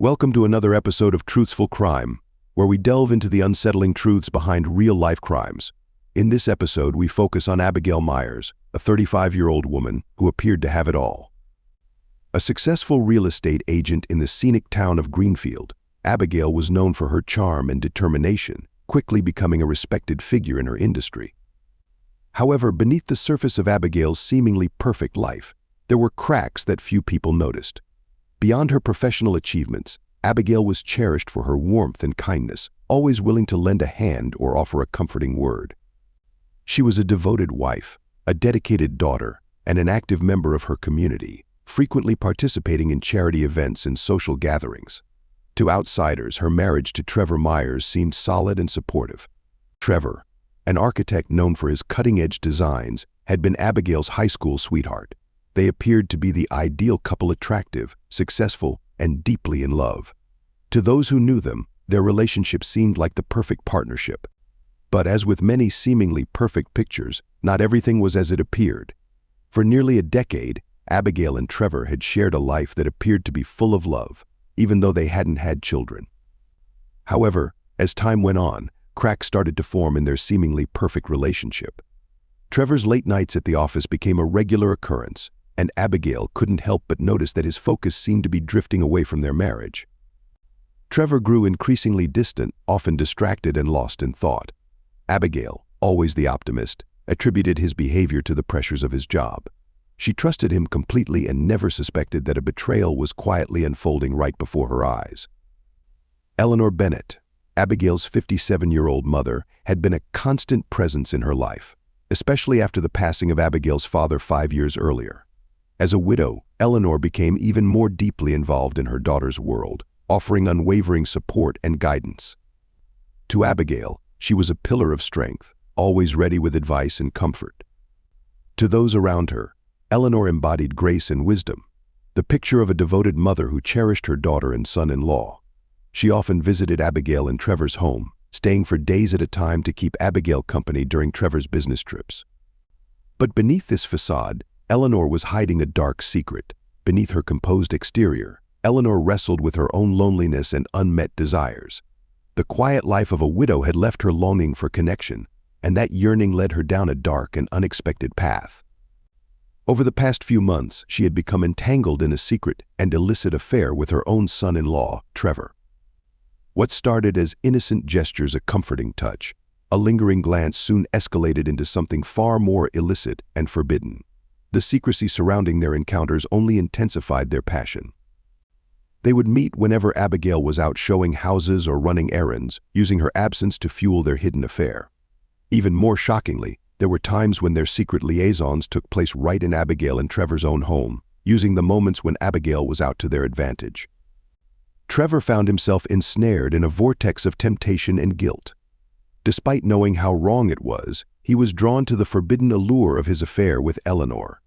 Welcome to another episode of Truthful Crime, where we delve into the unsettling truths behind real-life crimes. In this episode, we focus on Abigail Myers, a 35-year-old woman who appeared to have it all. A successful real estate agent in the scenic town of Greenfield, Abigail was known for her charm and determination, quickly becoming a respected figure in her industry. However, beneath the surface of Abigail's seemingly perfect life, there were cracks that few people noticed. Beyond her professional achievements, Abigail was cherished for her warmth and kindness, always willing to lend a hand or offer a comforting word. She was a devoted wife, a dedicated daughter, and an active member of her community, frequently participating in charity events and social gatherings. To outsiders, her marriage to Trevor Myers seemed solid and supportive. Trevor, an architect known for his cutting-edge designs, had been Abigail's high school sweetheart. They appeared to be the ideal couple, attractive, successful, and deeply in love. To those who knew them, their relationship seemed like the perfect partnership. But as with many seemingly perfect pictures, not everything was as it appeared. For nearly a decade, Abigail and Trevor had shared a life that appeared to be full of love, even though they hadn't had children. However, as time went on, cracks started to form in their seemingly perfect relationship. Trevor's late nights at the office became a regular occurrence, and Abigail couldn't help but notice that his focus seemed to be drifting away from their marriage. Trevor grew increasingly distant, often distracted and lost in thought. Abigail, always the optimist, attributed his behavior to the pressures of his job. She trusted him completely and never suspected that a betrayal was quietly unfolding right before her eyes. Eleanor Bennett, Abigail's 57-year-old mother, had been a constant presence in her life, especially after the passing of Abigail's father 5 years earlier. As a widow, Eleanor became even more deeply involved in her daughter's world, offering unwavering support and guidance. To Abigail, she was a pillar of strength, always ready with advice and comfort. To those around her, Eleanor embodied grace and wisdom, the picture of a devoted mother who cherished her daughter and son-in-law. She often visited Abigail in Trevor's home, staying for days at a time to keep Abigail company during Trevor's business trips. But beneath this facade, Eleanor was hiding a dark secret. Beneath her composed exterior, Eleanor wrestled with her own loneliness and unmet desires. The quiet life of a widow had left her longing for connection, and that yearning led her down a dark and unexpected path. Over the past few months, she had become entangled in a secret and illicit affair with her own son-in-law, Trevor. What started as innocent gestures, a comforting touch, a lingering glance soon escalated into something far more illicit and forbidden. The secrecy surrounding their encounters only intensified their passion. They would meet whenever Abigail was out showing houses or running errands, using her absence to fuel their hidden affair. Even more shockingly, there were times when their secret liaisons took place right in Abigail and Trevor's own home, using the moments when Abigail was out to their advantage. Trevor found himself ensnared in a vortex of temptation and guilt. Despite knowing how wrong it was, he was drawn to the forbidden allure of his affair with Eleanor.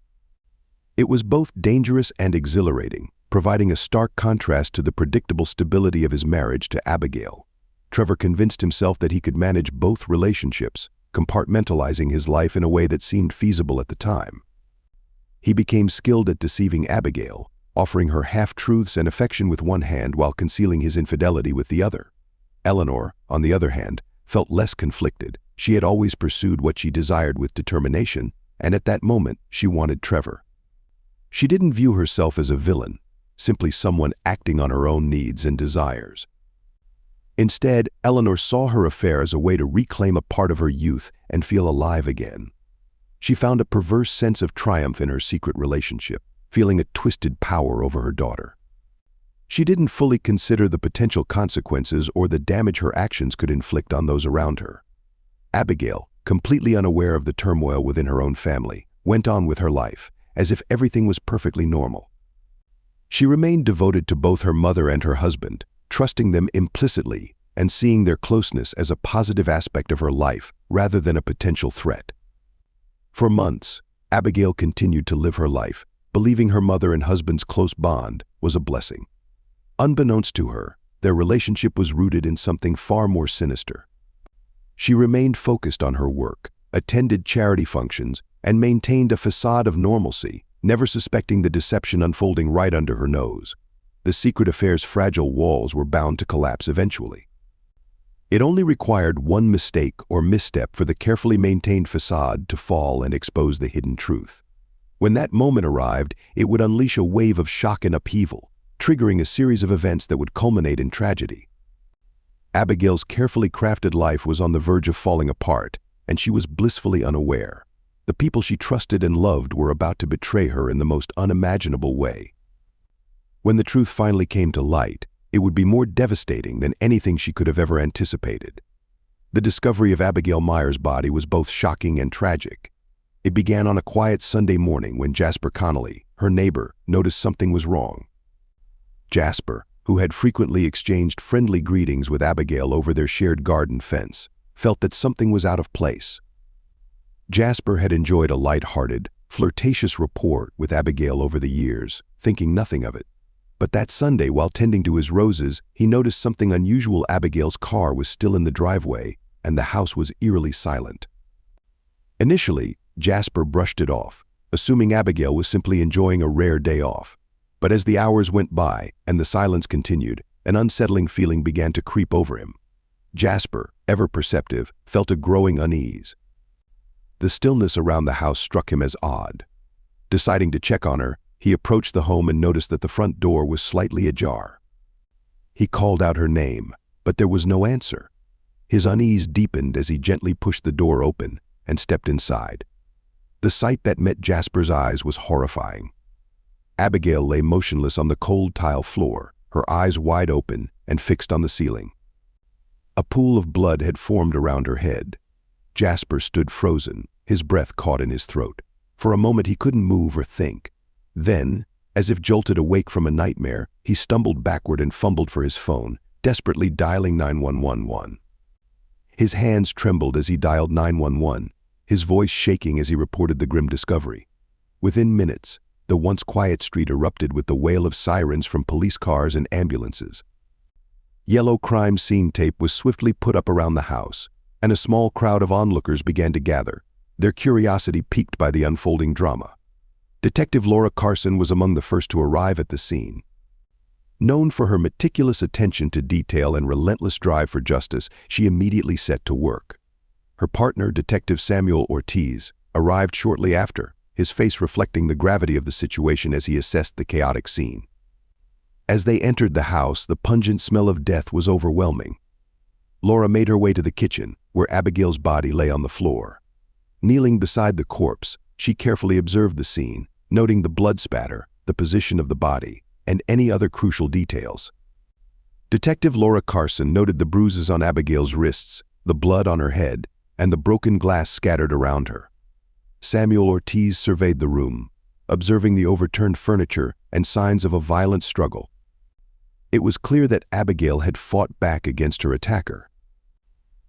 It was both dangerous and exhilarating, providing a stark contrast to the predictable stability of his marriage to Abigail. Trevor convinced himself that he could manage both relationships, compartmentalizing his life in a way that seemed feasible at the time. He became skilled at deceiving Abigail, offering her half-truths and affection with one hand while concealing his infidelity with the other. Eleanor, on the other hand, felt less conflicted. She had always pursued what she desired with determination, and at that moment, she wanted Trevor. She didn't view herself as a villain, simply someone acting on her own needs and desires. Instead, Eleanor saw her affair as a way to reclaim a part of her youth and feel alive again. She found a perverse sense of triumph in her secret relationship, feeling a twisted power over her daughter. She didn't fully consider the potential consequences or the damage her actions could inflict on those around her. Abigail, completely unaware of the turmoil within her own family, went on with her life, as if everything was perfectly normal. She remained devoted to both her mother and her husband, trusting them implicitly and seeing their closeness as a positive aspect of her life rather than a potential threat. For months, Abigail continued to live her life, believing her mother and husband's close bond was a blessing. Unbeknownst to her, their relationship was rooted in something far more sinister. She remained focused on her work, attended charity functions, and maintained a facade of normalcy, never suspecting the deception unfolding right under her nose. the secret affair's fragile walls were bound to collapse eventually. It only required one mistake or misstep for the carefully maintained facade to fall and expose the hidden truth. When that moment arrived, it would unleash a wave of shock and upheaval, triggering a series of events that would culminate in tragedy. Abigail's carefully crafted life was on the verge of falling apart, and she was blissfully unaware. The people she trusted and loved were about to betray her in the most unimaginable way. When the truth finally came to light, it would be more devastating than anything she could have ever anticipated. The discovery of Abigail Myers' body was both shocking and tragic. It began on a quiet Sunday morning when Jasper Connolly, her neighbor, noticed something was wrong. Jasper, who had frequently exchanged friendly greetings with Abigail over their shared garden fence, felt that something was out of place. Jasper had enjoyed a light-hearted, flirtatious rapport with Abigail over the years, thinking nothing of it. But that Sunday, while tending to his roses, he noticed something unusual. Abigail's car was still in the driveway, and the house was eerily silent. Initially, Jasper brushed it off, assuming Abigail was simply enjoying a rare day off. But as the hours went by and the silence continued, an unsettling feeling began to creep over him. Jasper, ever perceptive, felt a growing unease. The stillness around the house struck him as odd. Deciding to check on her, he approached the home and noticed that the front door was slightly ajar. He called out her name, but there was no answer. His unease deepened as he gently pushed the door open and stepped inside. The sight that met Jasper's eyes was horrifying. Abigail lay motionless on the cold tile floor, her eyes wide open and fixed on the ceiling. A pool of blood had formed around her head. Jasper stood frozen, his breath caught in his throat. For a moment he couldn't move or think. Then, as if jolted awake from a nightmare, he stumbled backward and fumbled for his phone, desperately dialing 911. His hands trembled as he dialed 911, his voice shaking as he reported the grim discovery. Within minutes, the once quiet street erupted with the wail of sirens from police cars and ambulances. Yellow crime scene tape was swiftly put up around the house, and a small crowd of onlookers began to gather, their curiosity piqued by the unfolding drama. Detective Laura Carson was among the first to arrive at the scene. Known for her meticulous attention to detail and relentless drive for justice, she immediately set to work. Her partner, Detective Samuel Ortiz, arrived shortly after, his face reflecting the gravity of the situation as he assessed the chaotic scene. As they entered the house, the pungent smell of death was overwhelming. Laura made her way to the kitchen, where Abigail's body lay on the floor. Kneeling beside the corpse, she carefully observed the scene, noting the blood spatter, the position of the body, and any other crucial details. Detective Laura Carson noted the bruises on Abigail's wrists, the blood on her head, and the broken glass scattered around her. Samuel Ortiz surveyed the room, observing the overturned furniture and signs of a violent struggle. It was clear that Abigail had fought back against her attacker.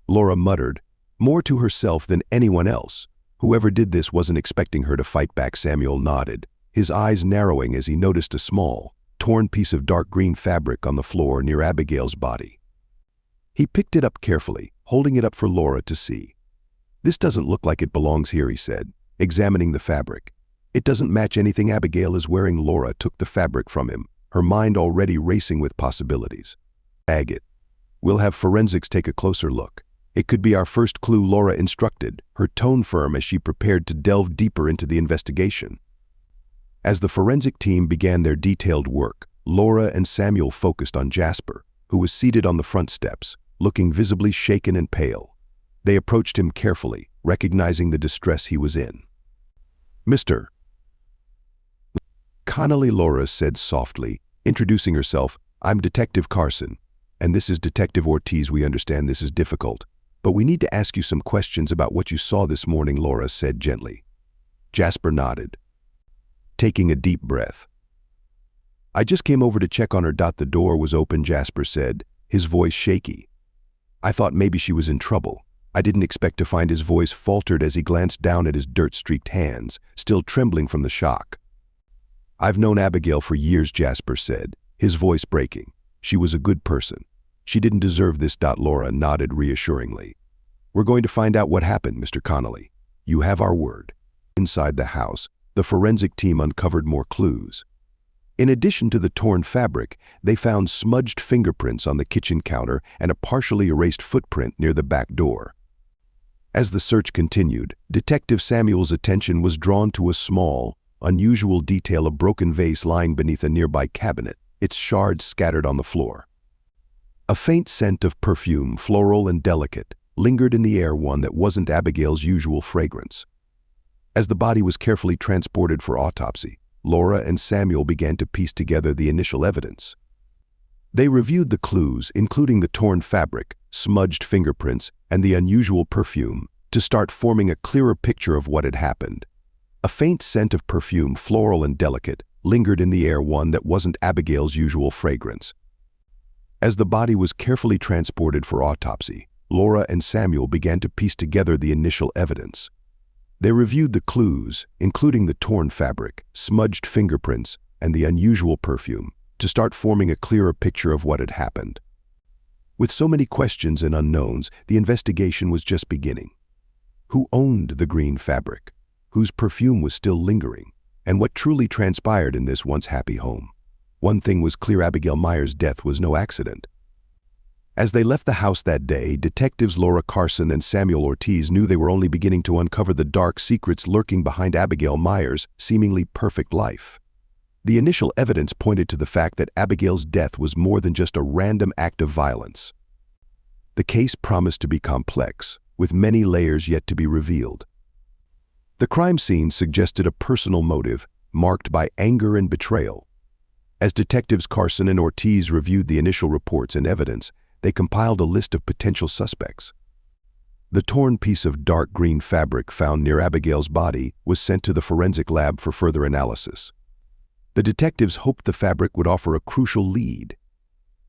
Laura muttered, more to herself than anyone else. Whoever did this wasn't expecting her to fight back. Samuel nodded, his eyes narrowing as he noticed a small, torn piece of dark green fabric on the floor near Abigail's body. He picked it up carefully, holding it up for Laura to see. "This doesn't look like it belongs here," he said, examining the fabric. "It doesn't match anything Abigail is wearing." Laura took the fabric from him, her mind already racing with possibilities. "Agate. We'll have forensics take a closer look. It could be our first clue," Laura instructed, her tone firm as she prepared to delve deeper into the investigation. As the forensic team began their detailed work, Laura and Samuel focused on Jasper, who was seated on the front steps, looking visibly shaken and pale. They approached him carefully, recognizing the distress he was in. "Mr. Connolly," Laura said softly, introducing herself, "I'm Detective Carson, and this is Detective Ortiz. We understand this is difficult, but we need to ask you some questions about what you saw this morning," Laura said gently. Jasper nodded, taking a deep breath. "I just came over to check on her." The door was open, Jasper said, his voice shaky. "I thought maybe she was in trouble." I didn't expect to find. His voice faltered as he glanced down at his dirt-streaked hands, still trembling from the shock. "I've known Abigail for years," Jasper said, his voice breaking. "She was a good person. She didn't deserve this." Laura nodded reassuringly. "We're going to find out what happened, Mr. Connolly. You have our word." Inside the house, the forensic team uncovered more clues. In addition to the torn fabric, they found smudged fingerprints on the kitchen counter and a partially erased footprint near the back door. As the search continued, Detective Samuel's attention was drawn to a small, unusual detail: a broken vase lying beneath a nearby cabinet, its shards scattered on the floor. A faint scent of perfume, floral and delicate, lingered in the air, one that wasn't Abigail's usual fragrance. As the body was carefully transported for autopsy, Laura and Samuel began to piece together the initial evidence. They reviewed the clues, including the torn fabric, smudged fingerprints, and the unusual perfume, to start forming a clearer picture of what had happened. A faint scent of perfume, floral and delicate, lingered in the air, one that wasn't Abigail's usual fragrance. As the body was carefully transported for autopsy, Laura and Samuel began to piece together the initial evidence. They reviewed the clues, including the torn fabric, smudged fingerprints, and the unusual perfume, to start forming a clearer picture of what had happened. With so many questions and unknowns, the investigation was just beginning. Who owned the green fabric? Whose perfume was still lingering? And what truly transpired in this once happy home? One thing was clear: Abigail Myers' death was no accident. As they left the house that day, detectives Laura Carson and Samuel Ortiz knew they were only beginning to uncover the dark secrets lurking behind Abigail Myers' seemingly perfect life. The initial evidence pointed to the fact that Abigail's death was more than just a random act of violence. The case promised to be complex, with many layers yet to be revealed. The crime scene suggested a personal motive, marked by anger and betrayal. As detectives Carson and Ortiz reviewed the initial reports and evidence, they compiled a list of potential suspects. The torn piece of dark green fabric found near Abigail's body was sent to the forensic lab for further analysis. The detectives hoped the fabric would offer a crucial lead.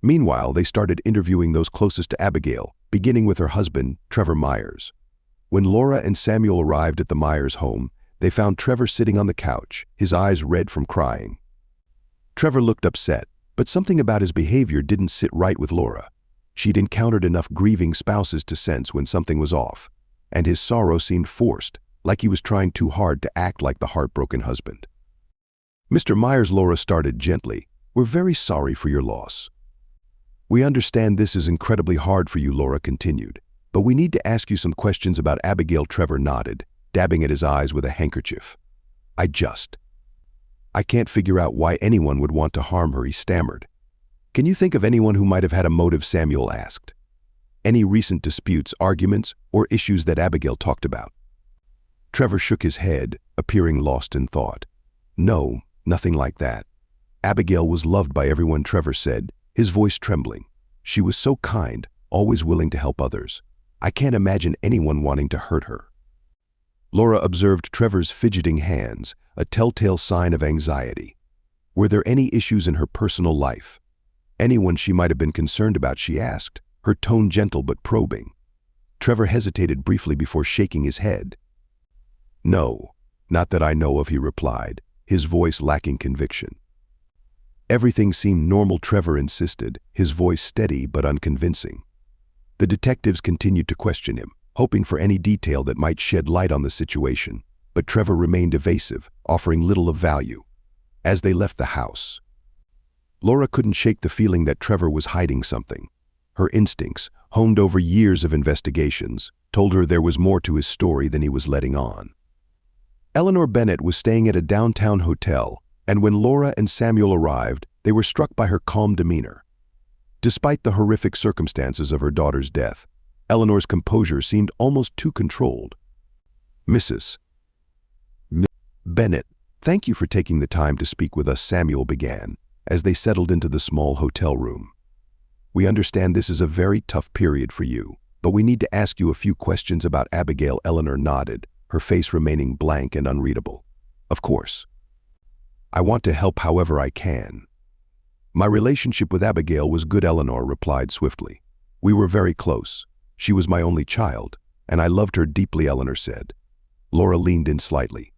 Meanwhile, they started interviewing those closest to Abigail, beginning with her husband, Trevor Myers. When Laura and Samuel arrived at the Myers home, they found Trevor sitting on the couch, his eyes red from crying. Trevor looked upset, but something about his behavior didn't sit right with Laura. She'd encountered enough grieving spouses to sense when something was off, and his sorrow seemed forced, like he was trying too hard to act like the heartbroken husband. "Mr. Myers," Laura started gently, "we're very sorry for your loss." "We understand this is incredibly hard for you," Laura continued, "but we need to ask you some questions about Abigail." Trevor nodded, dabbing at his eyes with a handkerchief. I can't figure out why anyone would want to harm her," he stammered. "Can you think of anyone who might have had a motive?" Samuel asked. "Any recent disputes, arguments, or issues that Abigail talked about?" Trevor shook his head, appearing lost in thought. "No, nothing like that. Abigail was loved by everyone," Trevor said, his voice trembling. "She was so kind, always willing to help others. I can't imagine anyone wanting to hurt her." Laura observed Trevor's fidgeting hands, a telltale sign of anxiety. Were there any issues in her personal life? Anyone she might have been concerned about, she asked, her tone gentle but probing. Trevor hesitated briefly before shaking his head. "No, not that I know of," he replied, his voice lacking conviction. "Everything seemed normal," Trevor insisted, his voice steady but unconvincing. The detectives continued to question him, hoping for any detail that might shed light on the situation, but Trevor remained evasive, offering little of value. As they left the house, Laura couldn't shake the feeling that Trevor was hiding something. Her instincts, honed over years of investigations, told her there was more to his story than he was letting on. Eleanor Bennett was staying at a downtown hotel, and when Laura and Samuel arrived, they were struck by her calm demeanor. Despite the horrific circumstances of her daughter's death, Eleanor's composure seemed almost too controlled. "Mrs. Bennett, thank you for taking the time to speak with us," Samuel began, as they settled into the small hotel room. "We understand this is a very tough period for you, but we need to ask you a few questions about Abigail." Eleanor nodded, her face remaining blank and unreadable. "Of course. I want to help however I can." "My relationship with Abigail was good," Eleanor replied swiftly. "We were very close. She was my only child, and I loved her deeply," Eleanor said. Laura leaned in slightly.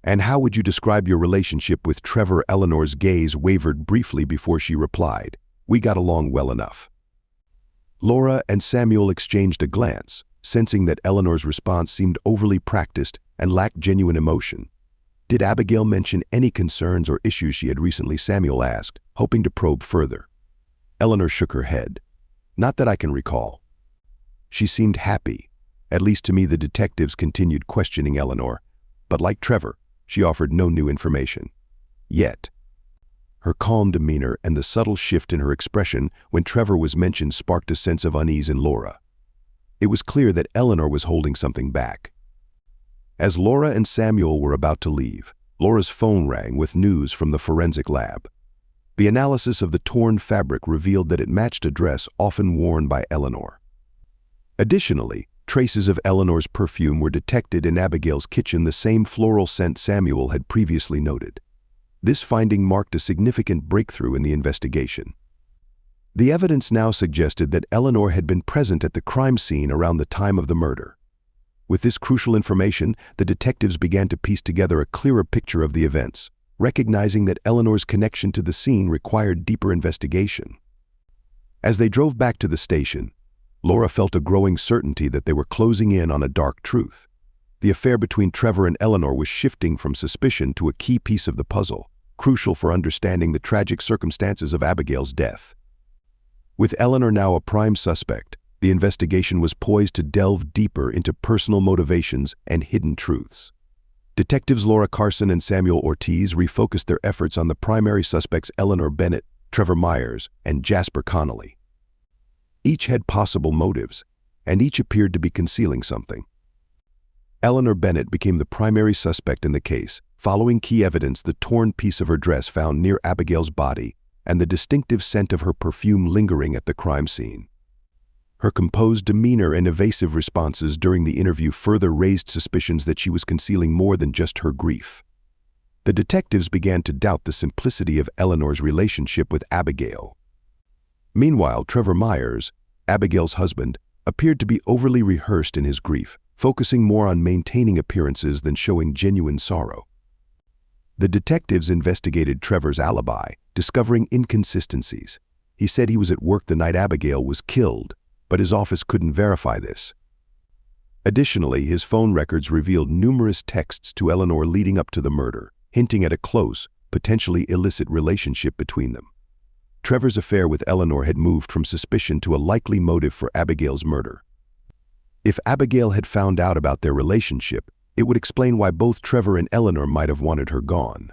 "And how would you describe your relationship with Trevor?" Eleanor's gaze wavered briefly before she replied. "We got along well enough." Laura and Samuel exchanged a glance, sensing that Eleanor's response seemed overly practiced and lacked genuine emotion. Did Abigail mention any concerns or issues she had recently? Samuel asked, hoping to probe further. Eleanor shook her head. Not that I can recall. She seemed happy. At least to me. The detectives continued questioning Eleanor, but like Trevor, she offered no new information. Yet, her calm demeanor and the subtle shift in her expression when Trevor was mentioned sparked a sense of unease in Laura. It was clear that Eleanor was holding something back. As Laura and Samuel were about to leave, Laura's phone rang with news from the forensic lab. The analysis of the torn fabric revealed that it matched a dress often worn by Eleanor. Additionally, traces of Eleanor's perfume were detected in Abigail's kitchen, the same floral scent Samuel had previously noted. This finding marked a significant breakthrough in the investigation. The evidence now suggested that Eleanor had been present at the crime scene around the time of the murder. With this crucial information, the detectives began to piece together a clearer picture of the events, recognizing that Eleanor's connection to the scene required deeper investigation. As they drove back to the station, Laura felt a growing certainty that they were closing in on a dark truth. The affair between Trevor and Eleanor was shifting from suspicion to a key piece of the puzzle, crucial for understanding the tragic circumstances of Abigail's death. With Eleanor now a prime suspect, the investigation was poised to delve deeper into personal motivations and hidden truths. Detectives Laura Carson and Samuel Ortiz refocused their efforts on the primary suspects Eleanor Bennett, Trevor Myers, and Jasper Connolly. Each had possible motives, and each appeared to be concealing something. Eleanor Bennett became the primary suspect in the case, following key evidence: the torn piece of her dress found near Abigail's body and the distinctive scent of her perfume lingering at the crime scene. Her composed demeanor and evasive responses during the interview further raised suspicions that she was concealing more than just her grief. The detectives began to doubt the simplicity of Eleanor's relationship with Abigail. Meanwhile, Trevor Myers, Abigail's husband, appeared to be overly rehearsed in his grief, focusing more on maintaining appearances than showing genuine sorrow. The detectives investigated Trevor's alibi, discovering inconsistencies. He said he was at work the night Abigail was killed, but his office couldn't verify this. Additionally, his phone records revealed numerous texts to Eleanor leading up to the murder, hinting at a close, potentially illicit relationship between them. Trevor's affair with Eleanor had moved from suspicion to a likely motive for Abigail's murder. If Abigail had found out about their relationship, it would explain why both Trevor and Eleanor might have wanted her gone.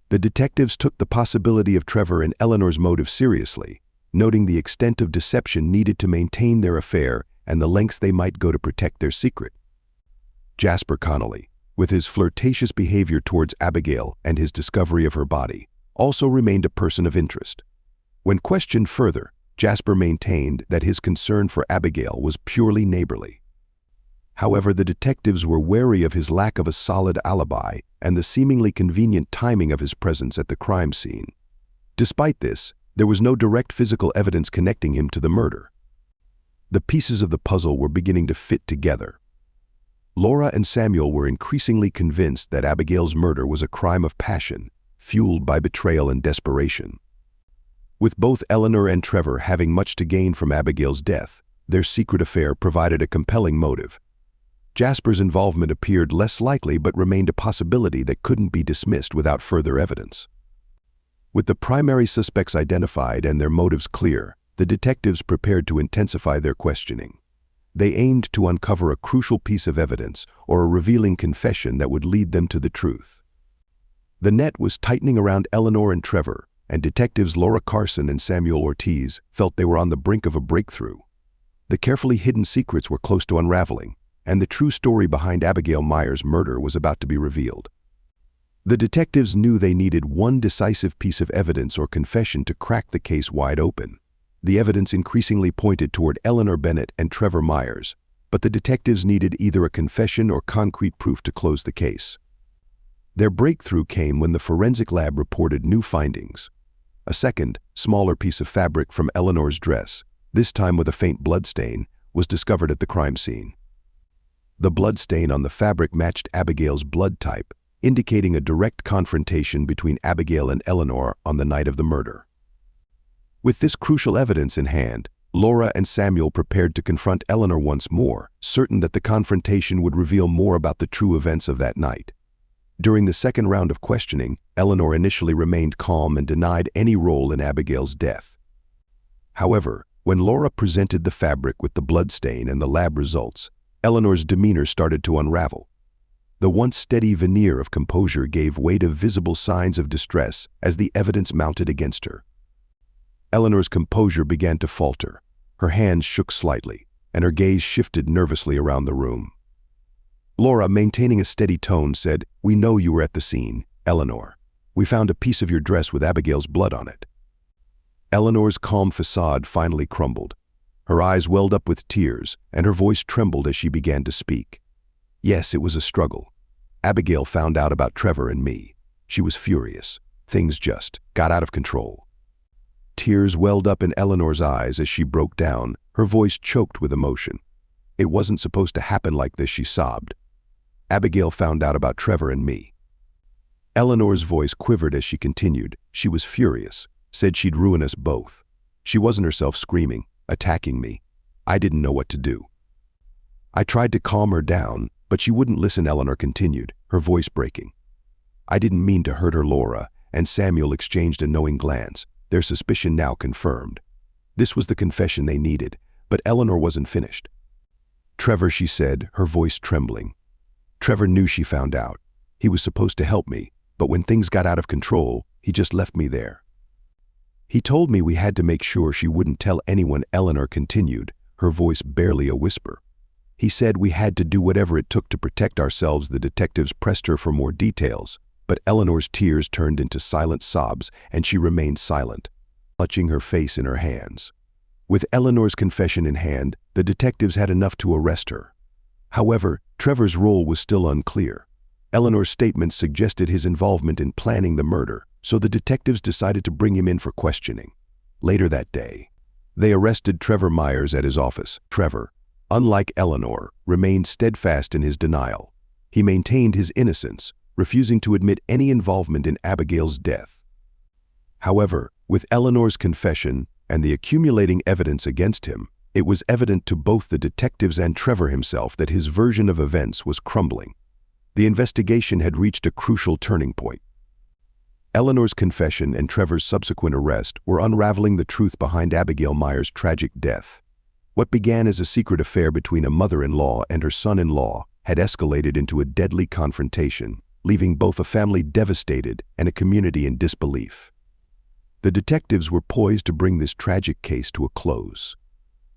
The detectives took the possibility of Trevor and Eleanor's motive seriously, noting the extent of deception needed to maintain their affair and the lengths they might go to protect their secret. Jasper Connolly, with his flirtatious behavior towards Abigail and his discovery of her body, also remained a person of interest. When questioned further, Jasper maintained that his concern for Abigail was purely neighborly. However, the detectives were wary of his lack of a solid alibi and the seemingly convenient timing of his presence at the crime scene. Despite this, there was no direct physical evidence connecting him to the murder. The pieces of the puzzle were beginning to fit together. Laura and Samuel were increasingly convinced that Abigail's murder was a crime of passion, fueled by betrayal and desperation. With both Eleanor and Trevor having much to gain from Abigail's death, their secret affair provided a compelling motive. Jasper's involvement appeared less likely but remained a possibility that couldn't be dismissed without further evidence. With the primary suspects identified and their motives clear, the detectives prepared to intensify their questioning. They aimed to uncover a crucial piece of evidence or a revealing confession that would lead them to the truth. The net was tightening around Eleanor and Trevor, and detectives Laura Carson and Samuel Ortiz felt they were on the brink of a breakthrough. The carefully hidden secrets were close to unraveling, and the true story behind Abigail Myers' murder was about to be revealed. The detectives knew they needed one decisive piece of evidence or confession to crack the case wide open. The evidence increasingly pointed toward Eleanor Bennett and Trevor Myers, but the detectives needed either a confession or concrete proof to close the case. Their breakthrough came when the forensic lab reported new findings. A second, smaller piece of fabric from Eleanor's dress, this time with a faint bloodstain, was discovered at the crime scene. The bloodstain on the fabric matched Abigail's blood type, indicating a direct confrontation between Abigail and Eleanor on the night of the murder. With this crucial evidence in hand, Laura and Samuel prepared to confront Eleanor once more, certain that the confrontation would reveal more about the true events of that night. During the second round of questioning, Eleanor initially remained calm and denied any role in Abigail's death. However, when Laura presented the fabric with the bloodstain and the lab results, Eleanor's demeanor started to unravel. The once steady veneer of composure gave way to visible signs of distress as the evidence mounted against her. Eleanor's composure began to falter. Her hands shook slightly, and her gaze shifted nervously around the room. Laura, maintaining a steady tone, said, "We know you were at the scene, Eleanor. We found a piece of your dress with Abigail's blood on it." Eleanor's calm facade finally crumbled. Her eyes welled up with tears, and her voice trembled as she began to speak. "Yes, it was a struggle. Abigail found out about Trevor and me. She was furious. Things just got out of control." Tears welled up in Eleanor's eyes as she broke down, her voice choked with emotion. "It wasn't supposed to happen like this," she sobbed. "Abigail found out about Trevor and me." Eleanor's voice quivered as she continued. "She was furious, said she'd ruin us both. She wasn't herself, screaming, attacking me. I didn't know what to do. I tried to calm her down, but she wouldn't listen," Eleanor continued, her voice breaking. "I didn't mean to hurt her." Laura and Samuel exchanged a knowing glance, their suspicion now confirmed. This was the confession they needed, but Eleanor wasn't finished. "Trevor," she said, her voice trembling. "Trevor knew she found out. He was supposed to help me, but when things got out of control, he just left me there. He told me we had to make sure she wouldn't tell anyone," Eleanor continued, her voice barely a whisper. "He said we had to do whatever it took to protect ourselves." The detectives pressed her for more details, but Eleanor's tears turned into silent sobs, and she remained silent, clutching her face in her hands. With Eleanor's confession in hand, the detectives had enough to arrest her. However, Trevor's role was still unclear. Eleanor's statements suggested his involvement in planning the murder, so the detectives decided to bring him in for questioning. Later that day, they arrested Trevor Myers at his office. Trevor, unlike Eleanor, remained steadfast in his denial. He maintained his innocence, refusing to admit any involvement in Abigail's death. However, with Eleanor's confession and the accumulating evidence against him, it was evident to both the detectives and Trevor himself that his version of events was crumbling. The investigation had reached a crucial turning point. Eleanor's confession and Trevor's subsequent arrest were unraveling the truth behind Abigail Myers' tragic death. What began as a secret affair between a mother-in-law and her son-in-law had escalated into a deadly confrontation, leaving both a family devastated and a community in disbelief. The detectives were poised to bring this tragic case to a close.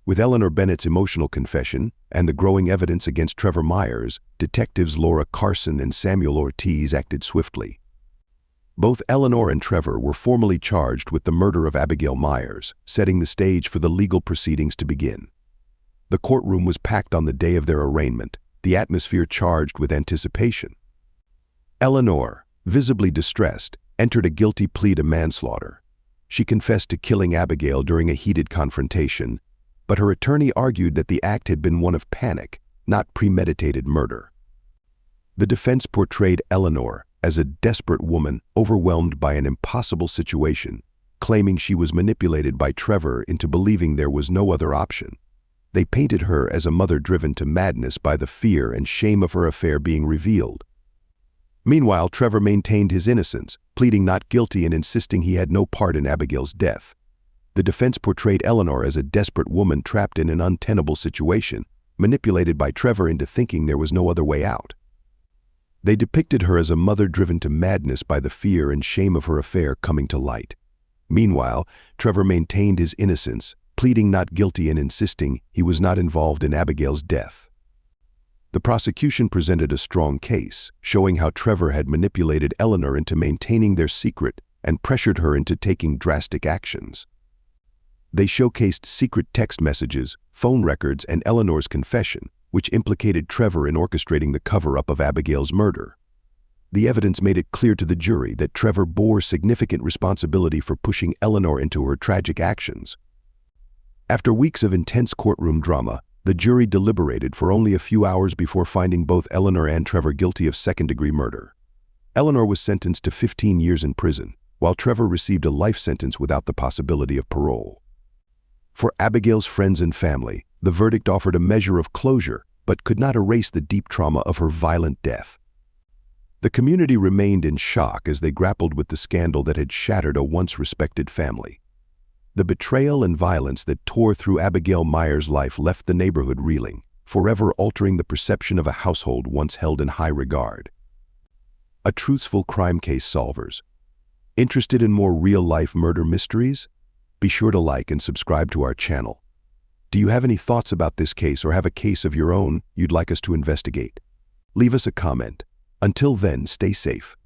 With Eleanor Bennett's emotional confession and the growing evidence against Trevor Myers, detectives Laura Carson and Samuel Ortiz acted swiftly. Both Eleanor and Trevor were formally charged with the murder of Abigail Myers, setting the stage for the legal proceedings to begin. The courtroom was packed on the day of their arraignment, the atmosphere charged with anticipation. Eleanor, visibly distressed, entered a guilty plea to manslaughter. She confessed to killing Abigail during a heated confrontation, but her attorney argued that the act had been one of panic, not premeditated murder. The defense portrayed Eleanor as a desperate woman overwhelmed by an impossible situation, claiming she was manipulated by Trevor into believing there was no other option. They painted her as a mother driven to madness by the fear and shame of her affair being revealed. Meanwhile, Trevor maintained his innocence, pleading not guilty and insisting he had no part in Abigail's death. The defense portrayed Eleanor as a desperate woman trapped in an untenable situation, manipulated by Trevor into thinking there was no other way out. They depicted her as a mother driven to madness by the fear and shame of her affair coming to light. Meanwhile, Trevor maintained his innocence, pleading not guilty and insisting he was not involved in Abigail's death. The prosecution presented a strong case, showing how Trevor had manipulated Eleanor into maintaining their secret and pressured her into taking drastic actions. They showcased secret text messages, phone records, and Eleanor's confession, which implicated Trevor in orchestrating the cover-up of Abigail's murder. The evidence made it clear to the jury that Trevor bore significant responsibility for pushing Eleanor into her tragic actions. After weeks of intense courtroom drama, the jury deliberated for only a few hours before finding both Eleanor and Trevor guilty of second-degree murder. Eleanor was sentenced to 15 years in prison, while Trevor received a life sentence without the possibility of parole. For Abigail's friends and family, the verdict offered a measure of closure, but could not erase the deep trauma of her violent death. The community remained in shock as they grappled with the scandal that had shattered a once-respected family. The betrayal and violence that tore through Abigail Myers' life left the neighborhood reeling, forever altering the perception of a household once held in high regard. A truthful crime case solvers. Interested in more real-life murder mysteries? Be sure to like and subscribe to our channel. Do you have any thoughts about this case or have a case of your own you'd like us to investigate? Leave us a comment. Until then, stay safe.